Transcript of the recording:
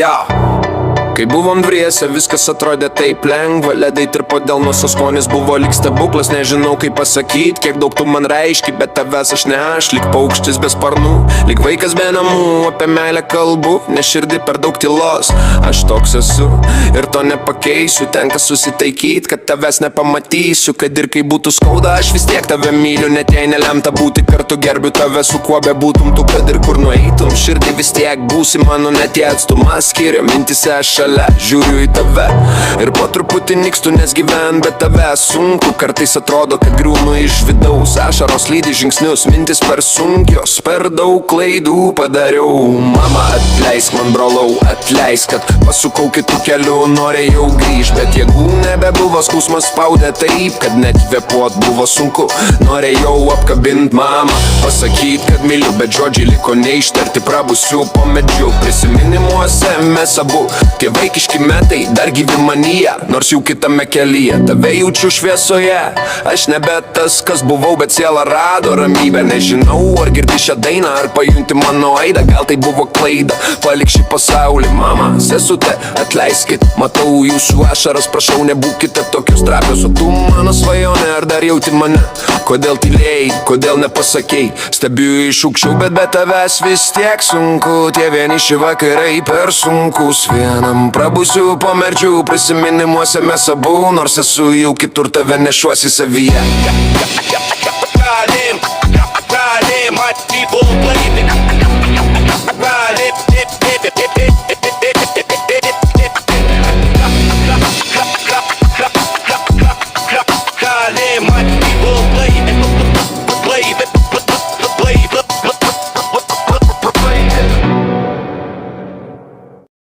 Kai buvom dviese, viskas atrodė taip lengva. Ledai tirpo delnuose, skonis buvo lyg stebuklas. Nežinau kaip pasakyt, kiek daug tu man reiški, bet tavęs aš ne aš. Lyg paukštis be sparnų, lyg vaikas be namų. Apie meilę kalbu, ne širdį per daug tylos. Aš toks esu ir to nepakeisiu. Tenka susitaikyt, kad tavęs nepamatysiu. Kad ir kai būtų skauda, aš vis tiek tave myliu. Net jei nelemta būti kartu, gerbiu tave su kuo bebūtum tu. Kad ir kur nueitum, širdį vis tiek būsi mano. Net jei atstumas skiria, mintise aš šalia žiūriu į tave ir po truputį nykstu, nes gyvent be tave sunku. Kartais atrodo, kad griūnu iš vidaus. Ašaros lydi žingsnius, mintis per sunkios. Per daug klaidų padariau. Mama, atleisk man, brolau, atleisk, kad pasukau kitų kelių. Norėjau grįžt, bet jėgų nebebuvo. Skausmas spaudė taip, kad net kvėpuot buvo sunku. Norėjau apkabint mamą, pasakyt, kad myliu, bet žodžiai liko neištarti. Prabusiu po medžiu, prisiminimuose mes abu. Tie vaikiški metai dar gyvi manyje, nors jau kitame kelyje. Tave jaučiu šviesoje, aš nebe tas, kas buvau, bet siela rado ramybę. Nežinau, ar girdi šią dainą, ar pajunti mano aidą. Gal tai buvo klaida, palik šį pasaulį. Mama, sesute, atleiskit, matau jūsų ašaras. Prašau, nebūkite tokios trapios. O tu mano svajonė, ar dar jauti mane? Kodėl tylėjai, kodėl nepasakei? Stebiu iš aukščiau, bet be tavęs vis tiek sunku. Tie vieniši vakarai per sunkus. Vienam prabusiu po merčių, prisiminimuose mes abu. Nors esu jau kitur, tave nešuosi savyje. Ride him, my people play it. Ride it.